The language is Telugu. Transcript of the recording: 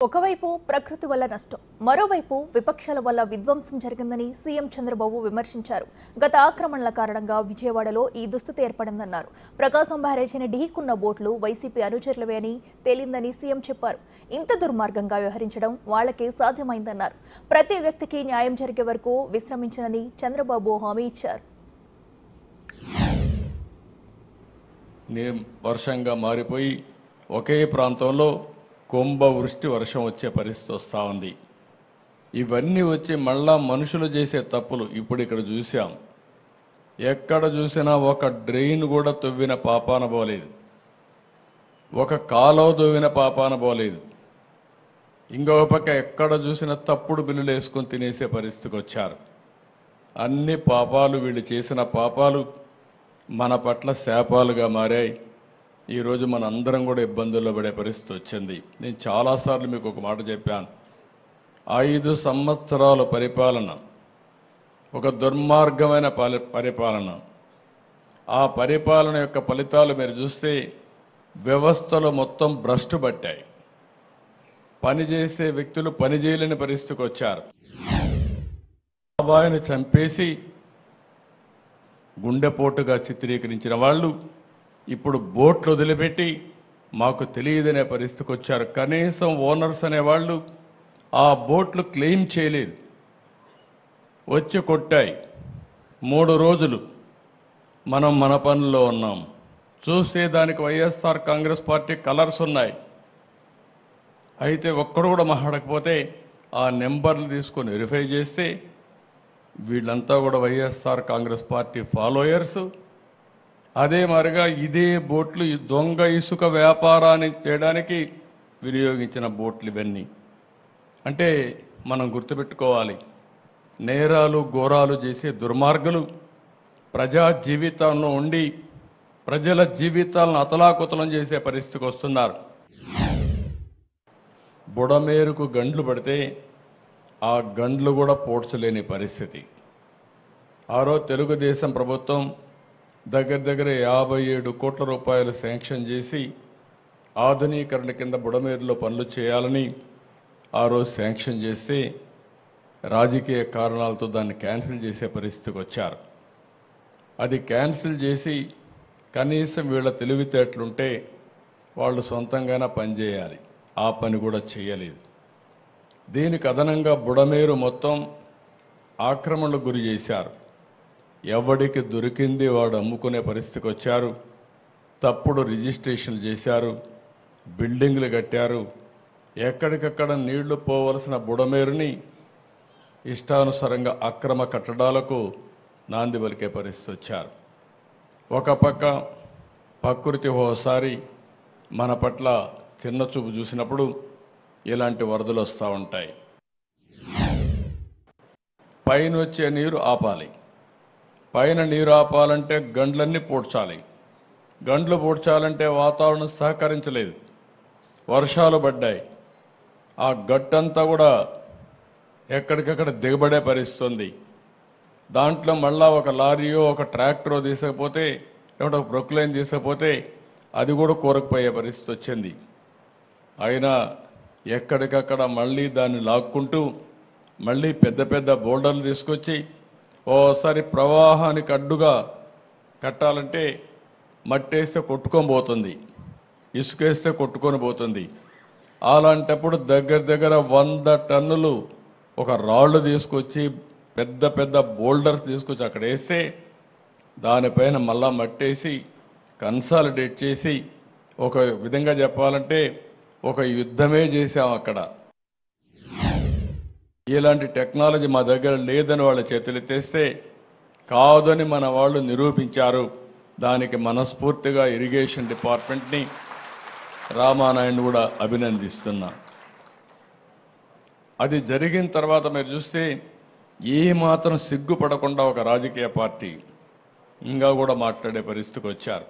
ఒకవైపు ప్రకృతి వల్ల నష్టం, మరోవైపు విపక్షాల వల్ల విధ్వంసం జరిగిందని సీఎం చంద్రబాబు విమర్శించారు. గత ఆక్రమణల కారణంగా విజయవాడలో ఈ దుస్థితి ఏర్పడిందన్నారు. ప్రకాశం బ్యారేజీని ఢీకున్న బోట్లు వైసీపీ అనుచరులవే అని తేలిందని సీఎం చెప్పారు. ఇంత దుర్మార్గంగా వ్యవహరించడం వాళ్లకే సాధ్యమైందన్నారు. ప్రతి వ్యక్తికి న్యాయం జరిగే వరకు విశ్రమించనని చంద్రబాబు హామీ ఇచ్చారు. వర్షంగా మారిపోయి ఒకే ప్రాంతంలో కుంభవృష్టి వర్షం వచ్చే పరిస్థితి వస్తూ ఉంది. ఇవన్నీ వచ్చి మళ్ళా మనుషులు చేసే తప్పులు ఇప్పుడు ఇక్కడ చూసాం. ఎక్కడ చూసినా ఒక డ్రైన్ కూడా తవ్విన పాపాన పోలేదు, ఒక కాలువ తవ్విన పాపాన పోలేదు. ఇంకొక పక్క ఎక్కడ చూసినా తప్పుడు బిల్లులు వేసుకొని తినేసే పరిస్థితికి వచ్చారు. అన్ని పాపాలు, వీళ్ళు చేసిన పాపాలు మన పట్ల శాపాలుగా మారాయి. ఈరోజు మన అందరం కూడా ఇబ్బందుల్లో పడే పరిస్థితి వచ్చింది. నేను చాలాసార్లు మీకు ఒక మాట చెప్పాను. 5 సంవత్సరాల పరిపాలన ఒక దుర్మార్గమైన పరిపాలన. ఆ పరిపాలన యొక్క ఫలితాలు మీరు చూస్తే వ్యవస్థలు మొత్తం భ్రష్టు పట్టాయి. పనిచేసే వ్యక్తులు పని చేయలేని పరిస్థితికి వచ్చారు. బాబాయిని చంపేసి గుండెపోటుగా చిత్రీకరించిన వాళ్ళు ఇప్పుడు బోట్లు వదిలిపెట్టి మాకు తెలియదనే పరిస్థితికి వచ్చారు. కనీసం ఓనర్స్ అనేవాళ్ళు ఆ బోట్లు క్లెయిమ్ చేయలేదు, వచ్చి కొట్టాయి. 3 రోజులు మనం మన పనుల్లో ఉన్నాం. చూస్తే దానికి వైఎస్ఆర్ కాంగ్రెస్ పార్టీ కలర్స్ ఉన్నాయి. అయితే ఒక్కడు కూడా మాట్లాడకపోతే ఆ నెంబర్లు తీసుకొని వెరిఫై చేస్తే వీళ్ళంతా కూడా వైఎస్ఆర్ కాంగ్రెస్ పార్టీ ఫాలోయర్స్. అదే మరిగా ఇదే బోట్లు దొంగ ఇసుక వ్యాపారాన్ని చేయడానికి వినియోగించిన బోట్లు ఇవన్నీ. అంటే మనం గుర్తుపెట్టుకోవాలి, నేరాలు ఘోరాలు చేసే దుర్మార్గులు ప్రజా జీవితాల్లో ఉండి ప్రజల జీవితాలను అతలాకుతలం చేసే పరిస్థితికి వస్తున్నారు. బుడమేరుకు గండ్లు పడితే ఆ గండ్లు కూడా పోడ్చలేని పరిస్థితి. రోజు తెలుగుదేశం ప్రభుత్వం దగ్గర 57 కోట్ల రూపాయలు శాంక్షన్ చేసి ఆధునీకరణ కింద బుడమేరులో పనులు చేయాలని ఆ రోజు శాంక్షన్ చేస్తే రాజకీయ కారణాలతో దాన్ని క్యాన్సిల్ చేసే పరిస్థితికి వచ్చారు. అది క్యాన్సిల్ చేసి కనీసం వీళ్ళ తెలివితేటలుంటే వాళ్ళు సొంతంగానే పనిచేయాలి, ఆ పని కూడా చేయలేదు. దీనికి అదనంగా బుడమేరు మొత్తం ఆక్రమణకు గురి చేశారు. ఎవడికి దొరికింది వాడు అమ్ముకునే పరిస్థితికి వచ్చారు. తప్పుడు రిజిస్ట్రేషన్లు చేశారు, బిల్డింగ్లు కట్టారు. ఎక్కడికక్కడ నీళ్లు పోవలసిన బుడమేరుని ఇష్టానుసారంగా అక్రమ కట్టడాలకు నాంది పలికే పరిస్థితి వచ్చారు. ఒక పక్క ప్రకృతి ఓసారి మన పట్ల చిన్న చూపు చూసినప్పుడు ఇలాంటి వరదలు వస్తూ ఉంటాయి. పైన వచ్చే నీరు ఆపాలి. పైన నీరు ఆపాలంటే గండ్లన్నీ పూడ్చాలి. గండ్లు పూడ్చాలంటే వాతావరణం సహకరించలేదు, వర్షాలు పడ్డాయి. ఆ గట్టంతా కూడా ఎక్కడికక్కడ దిగబడే పరిస్థితుంది. దాంట్లో మళ్ళా ఒక లారీయో ఒక ట్రాక్టరో తీసుకపోతే లేకుంటే ఒక ప్రొక్లైన్ తీసుకపోతే అది కూడా కూరకపోయే పరిస్థితి వచ్చింది. అయినా ఎక్కడికక్కడ మళ్ళీ దాన్ని లాక్కుంటూ మళ్ళీ పెద్ద పెద్ద బోల్డర్లు తీసుకొచ్చి ఓసారి ప్రవాహానికి అడ్డుగా కట్టాలంటే మట్టేస్తే కొట్టుకొని పోతుంది, ఇసుకేస్తే కొట్టుకొని పోతుంది. అలాంటప్పుడు దగ్గర 100 టన్నులు ఒక రాళ్ళు తీసుకొచ్చి పెద్ద పెద్ద బోల్డర్స్ తీసుకొచ్చి అక్కడ వేస్తే దానిపైన మళ్ళా మట్టేసి కన్సాలిడేట్ చేసి ఒక విధంగా చెప్పాలంటే ఒక యుద్ధమే చేశాం అక్కడ. ఇలాంటి టెక్నాలజీ మా దగ్గర లేదని వాళ్ళ చేతులెత్తేస్తే కాదని మన వాళ్ళు నిరూపించారు. దానికి మనస్ఫూర్తిగా ఇరిగేషన్ డిపార్ట్మెంట్ని రామానాయుడు కూడా అభినందిస్తున్నా. అది జరిగిన తర్వాత మీరు చూస్తే ఏమాత్రం సిగ్గుపడకుండా ఒక రాజకీయ పార్టీ ఇంకా కూడా మాట్లాడే పరిస్థితికి వచ్చారు.